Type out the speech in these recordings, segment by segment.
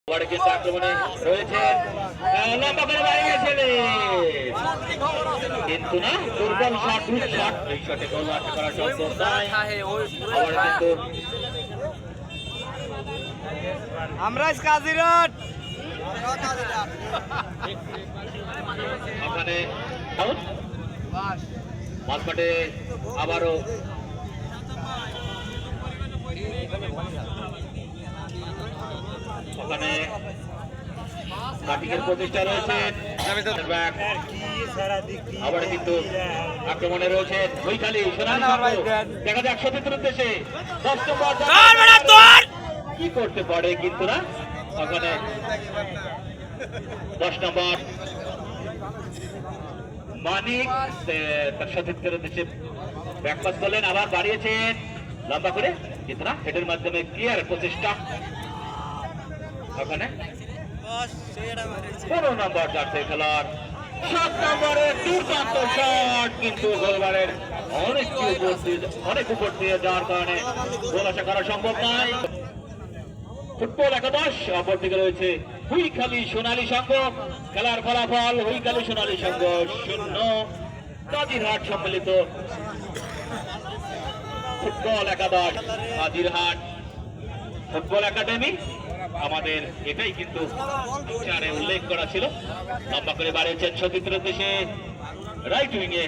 কিন্তু আক্রমণে রয়েছে লম্বা করে বাড়িয়েছিলেন কিন্তু না দুর্বল শট এই শটে গোল আশা করা সম্ভব নয়। আবার কিন্তু আমরা কাজিরাট ওখানে মাঝমাঠে আবারও ওখানে কাটিকের প্রতিষ্ঠা রয়েছে আবার কিন্তু আক্রমণে রয়েছে বৈখালী দেখা যাক সতীর্থের উদ্দেশ্যে 10 নম্বর কি করতে পারে কিন্তু না ওখানে 10 নম্বর মানিক তার সতীর্থের উদ্দেশ্যে ব্যাকপাস করলেন আবার বাড়িয়েছেন লম্বা করে কিন্তু না হেডের মাধ্যমে ক্লিয়ার প্রচেষ্টা ওখানে 15 নম্বর জার্সি খেলার 7 নম্বরে দুর্দান্ত শট কিন্তু গোলবারের অনেক উপর দিয়ে যাওয়ার কারণে গোল আশা করা সম্ভব নয়। ফুটবল একাদশ অপরদিকে রয়েছে হুইখালী সোনালী সংঘ খেলার ফলাফল হুইখালী সোনালী সংঘ 0 কাজিরহাট সম্মিলিত ফুটবল একাদশ কাজিরহাট ফুটবল একাডেমি আমাদের এটাই কিন্তু চারে উল্লেখ করা ছিল। লম্বা করে বাড়িয়েছেন সতীর্থের উদ্দেশ্যে রাইট উইংয়ে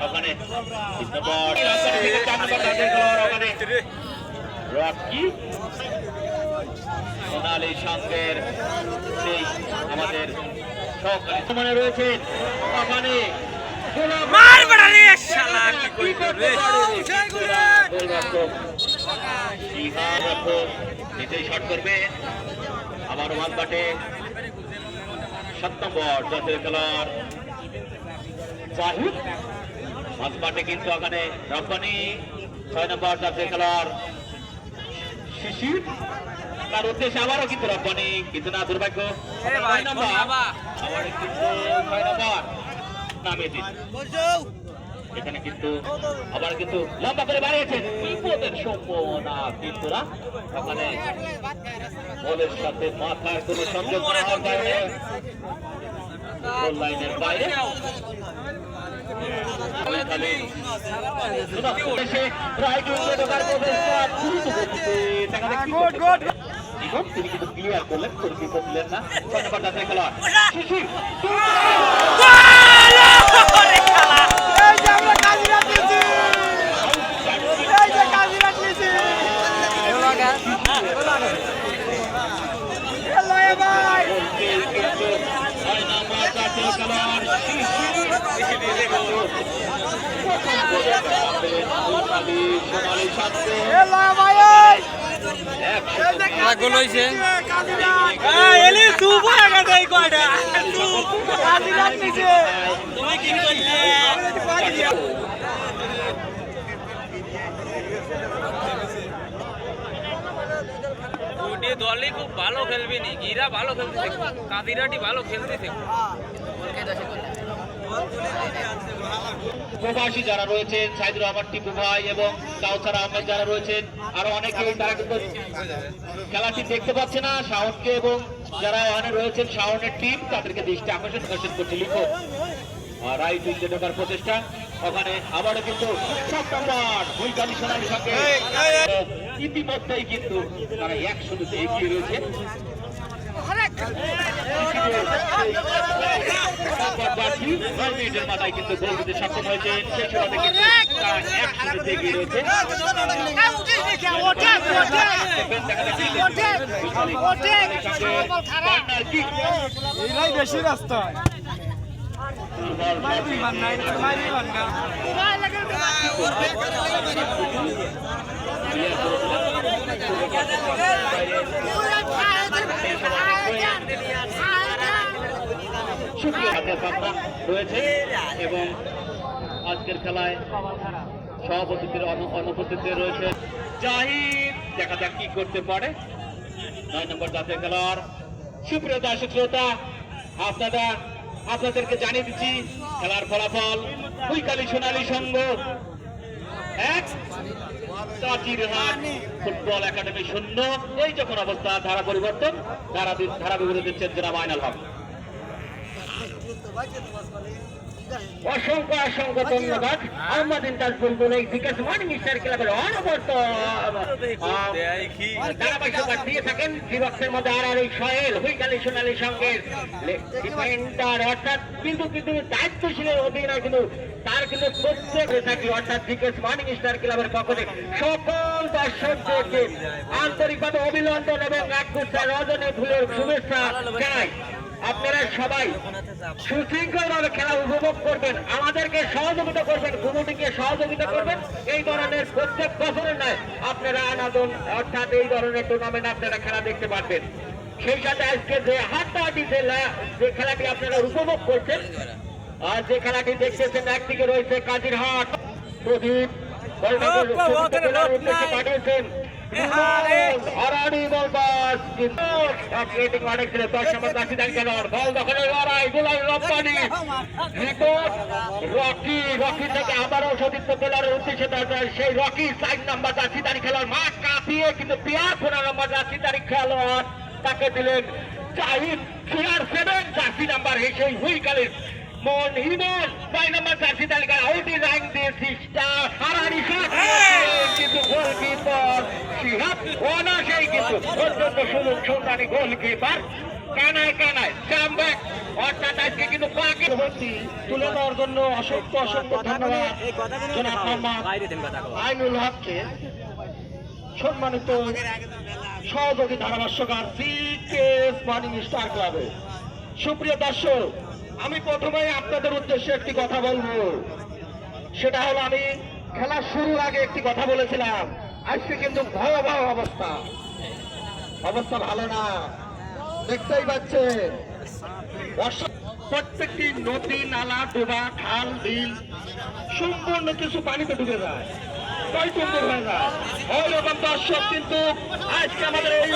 ওখানে রকি সোনালী সংঘের সেই আমাদের সহকারী রয়েছে ওখানে নিজেই শট করবে আবার মাঝমাঠে 7 নম্বর জাতীয় খেলার জাহিদ মাঝমাঠে কিন্তু ওখানে রব্বানি 6 নম্বর জাতীয় খেলার শিশির তার উদ্দেশ্যে আবারও কিন্তু রব্বানি কিন্তু না দুর্ভাগ্য 6 নম্বর আবার কিন্তু 6 নম্বর নামে দিন এখানে কিন্তু আবার কিন্তু লম্বা করে বাড়িয়েছেন বিপদের সম্ভাবনা কিন্তু না ওখানে বলের সাথে মাথার কোনো সংযোগ না হওয়ার কারণে গোল লাইনের বাইরে তিনি কিন্তু ক্লিয়ার করলেন দিলেন না খেলোয়াড় দলই খুব ভালো খেলবে নি গিরা ভালো খেলতেছে কাদিরাটি ভালো খেলতেছে প্রবাসী যারা রয়েছেন সাইদুর রহমান টিপু ভাই এবং কাউসার আহমেদ যারা রয়েছেন আরো অনেকেই তারা কিন্তু খেলাটি দেখতে পাচ্ছে না শাওনকে এবং যারা ওখানে রয়েছেন শাওনের টিম তাদেরকে দৃষ্টি আকর্ষণ করছে লিখো রাইট উইকেটে ঢোকার প্রচেষ্টা ওখানে আবারও কিন্তু 7 নম্বর হুইখালী সোনালী সংঘে ইতিমধ্যেই কিন্তু তারা 1-0 এগিয়ে রয়েছে মাথায় কিন্তু গোল দিতে সক্ষম হয়েছে সেই সময় কিন্তু তারা 1-0 এগিয়ে রয়েছে বেশি রাস্তা রয়েছে এবং আজকের খেলায় সভাপতিত্বের অনুপস্থিতিতে রয়েছে জাহিদ দেখা যাক কি করতে পারে 9 নম্বর জাতীয় খেলোয়াড় সুপ্রিয় দর্শক শ্রোতা আপনাদেরকে জানিয়ে দিচ্ছি খেলার ফলাফল হুইখালী সোনালী সংঘ 1 কাজিরহাট ফুটবল একাডেমি 0। এই যখন অবস্থা ধারা পরিবর্তন, ধারা বিবরণ দিচ্ছেন জনাব আইনাল হক। অসংখ্য অসংখ্য ধন্যবাদ। আহমদ ইন্টার ফুটবল এই বিকাশ মর্নিং স্টার ক্লাবের অনবরত ধারাবাহিকতা দিয়ে থাকেন। বিভক্তের মধ্যে এই সোহেল হুইকালি সোনালী সঙ্গের ডিফেন্ডার, অর্থাৎ কিন্তু দায়িত্বশীলের অধীনে কিন্তু তার কিন্তু প্রত্যেক থাকি, অর্থাৎ বিকাশ মর্নিং স্টার ক্লাবের পক্ষ থেকে সকল দর্শকদেরকে আন্তরিকভাবে অভিনন্দন এবং একগুচ্ছা রজনী ফুলের শুভেচ্ছা জানাই। আপনারা সবাই সুশৃঙ্খল ভাবে খেলা উপভোগ করবেন, আমাদেরকে সহযোগিতা করবেন, কমিটিকে সহযোগিতা করবেন। এই ধরনের প্রত্যেক বছরের নয়, আপনারা আনাদন অর্থাৎ এই ধরনের টুর্নামেন্ট আপনারা খেলা দেখতে পারবেন। সেই সাথে আজকে যে হাড্ডাহাড্ডি যে খেলাটি আপনারা উপভোগ করছেন, আর যে খেলাটি দেখতেছেন, একদিকে রয়েছে কাজিরহাট প্রদীপ পাঠিয়েছেন আবারও সতীর্থ খেলার উদ্দেশ্যে সেই রকি 4 নম্বর জার্সি তারিখ খেলোয়াড় মাঠ কাঁপিয়ে কিন্তু 15 নম্বর জার্সি তারিখ খেলোয়াড় তাকে দিলেন জাহিদ CR7 জার্সি নাম্বার সেই হুইকালের মন হিমল 6 নম্বর জার্সি তালিকা আউট ইজ রাইং দিস স্টার হারানি শট কিন্তু গোলকিপার শিহাব ওনা সেই কিন্তু অত্যন্ত সুন্দরী গোলকিপার কানায় জামব্যাক, অর্থাৎ আজকে কিন্তু পাকে তুলে দেওয়ার জন্য অসংখ্য ধন্যবাদ জনাব মোহাম্মদ আইনুল হককে, সম্মানিত সহযোগী ধারাভাষ্যকার বিকেএস মর্নিং স্টার ক্লাবে। সুপ্রিয় দর্শক, আমি প্রথমেই আপনাদের উদ্দেশ্যে একটি কথা বলবো, সেটা হলো আমি খেলা শুরুর আগে একটি কথা বলেছিলাম, আজকে কিন্তু ভয়াবহ অবস্থা ভালো না, দেখতেই পাচ্ছেন প্রত্যেকটি নদী নালা ডোবা খাল বিল সম্পূর্ণ কিছু পানিতে ডুবে যায়, টইটুম্বুর হয়ে যায়। ওই রকম দর্শক কিন্তু আজকে আমাদের এই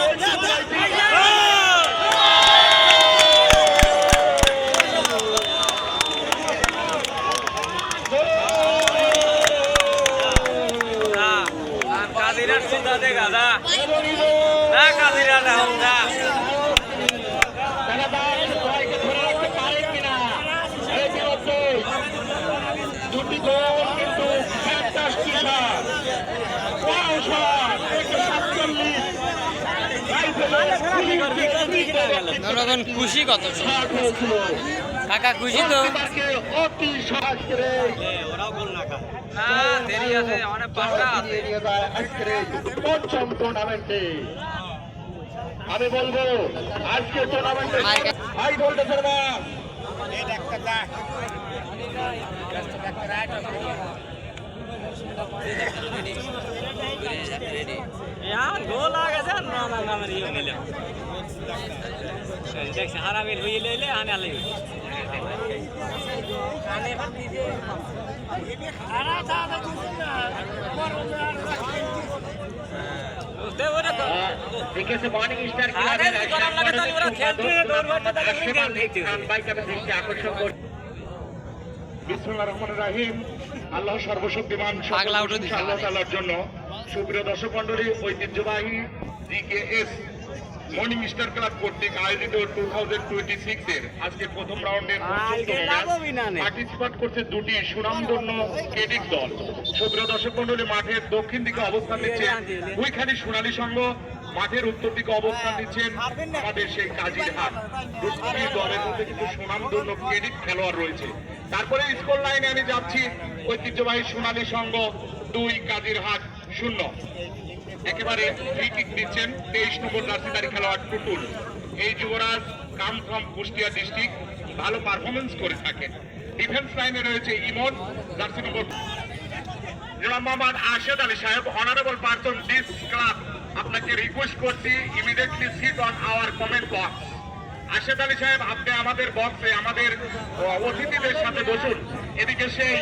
দুটি গোল কিন্তু খুশি কত কাকা, খুশি তো অতি সহজ করে পঞ্চম টুর্নামেন্টে আমি বলবো আজকে টুর্নামেন্টে হাই ভোল্টেজের ম্যাচ গোল आ गया हारा मिल हुई ले आने वाले মর্নিং স্টার আকর্ষণ করে বিসমিল্লাহির রহমানির রহিম। আল্লাহ সর্বশক্তিমান, আল্লাহ তাআলার জন্য। সুপ্রিয় দর্শক মণ্ডলী, ঐতিহ্যবাহী জিকেএস মর্নিং স্টার ক্লাব কর্তৃক আয়োজিত 2026 এর আজকে প্রথম রাউন্ডের পার্টিসিপেট করছে দুটি সুনামধন্য কেডিক দল। সুপ্রিয় দর্শক মণ্ডলী, মাঠের দক্ষিণ দিকে অবস্থান নিচ্ছে হুইখালি সোনালী সংঘ, মাঠের উত্তর দিকে অবস্থান নিচ্ছেন আমাদের সেই কাজিরহাট। দুটি দলের মধ্যে কিন্তু সুনামধন্য কেডিক খেলোয়াড় রয়েছে। তারপরে স্কোর লাইনে আমি যাচ্ছি, ঐতিহ্যবাহী সোনালী সংঘ 2, কাজিরহাট 0। একেবারে ফ্রি কিক দিচ্ছেন 23 নম্বর জার্সিধারী খেলোয়াড় টুটুল। এই যুবরাজ কাম ফ্রম কুষ্টিয়া ডিস্ট্রিক্ট, ভালো পারফরমেন্স করে থাকেন। ডিফেন্স লাইনে রয়েছে ইমন, জার্সি নম্বর জনাব Mohammad Arshed Ali Sahib, honourable person this club, আপনাকে রিকোয়েস্ট করছি immediately sit on our comment box. Arshed Ali Sahib, আপনি আমাদের বক্সে আমাদের অতিথিদের সাথে বসুন। এদিকে সেই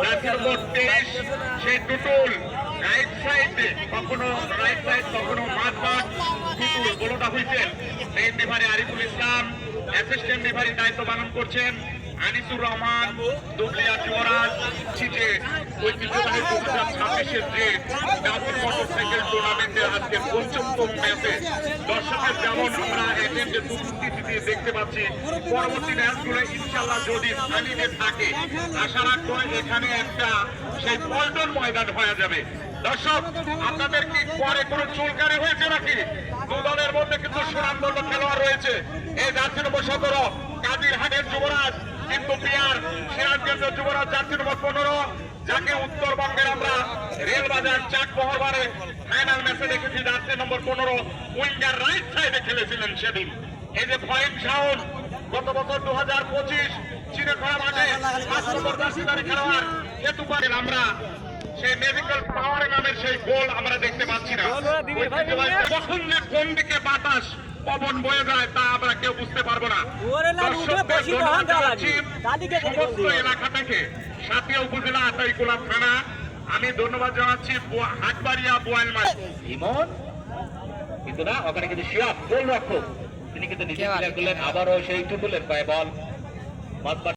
জার্সি নম্বর 23 সেই টুটুল রাইট সাইডে, কখনো রাইট সাইড কখনো মাঝমাঠ টুটুল গোলটা হয়েছেন। Main referee Ariful Islam, assistant referee দায়িত্ব পালন করছেন আনিসুর রহমান দুবলিয়া যুবরাজ যে ঐতিহ্যবাহী 2026-এর যে ডাবল মোটরসাইকেল টুর্নামেন্টের আজকে ৫৫তম ম্যাচে দর্শকের যেমন আমরা এদের যে উপস্থিতি দিয়ে দেখতে পাচ্ছি, পরবর্তী ম্যাচগুলো ইনশাল্লাহ যদি স্থানীয় থাকে আশা রাখবো এখানে একটা সেই পল্টন ময়দান হয়ে যাবে। দর্শক, আপনাদের কি পরে কোনো চুলকারি হয়েছে নাকি? দু দলের মধ্যে কিন্তু সুনামধন্য খেলোয়াড় রয়েছে। এই জার্সি নম্বর 17 কাদিরহাটের যুবরাজ কিন্তু পিয়ার সিরাজগঞ্জের যুবরাজ জার্সি নম্বর 15, যাকে উত্তরবঙ্গের আমরা রেলবাজার চাকমহরবারে ফাইনাল ম্যাচে দেখেছি জার্সি নম্বর 15 উইঙ্গার রাইট সাইডে খেলেছিলেন সেদিন। এই যে ফয়েম শাওন গত বছর 2025 চিড়িয়াখানা মাঠে 5 নম্বর জার্সিধারী খেলোয়াড় হেতু পারেন আমরা সেই ম্যাজিক্যাল পাওয়ার নামের সেই গোল আমরা দেখতে পাচ্ছি না। কখন যে কোন দিকে বাতাস পবন বয়ে যায় তা আমরা কেউ বুঝতে পারবো না। দর্শকদের ধন্যবাদ জানাচ্ছি সমস্ত এলাকা থেকে, সাতিয়া উপজেলা আতাইকুলা থানা। আমি ধন্যবাদ জানাচ্ছি হাটবাড়িয়া বোয়ালমারি ইমন, কিন্তু না ওখানে কিন্তু শিয়াব গোল রক্ষক তিনি কিন্তু নিজে ক্লিয়ার করলেন, আবারও সেই টুকুলের পায়ে বল।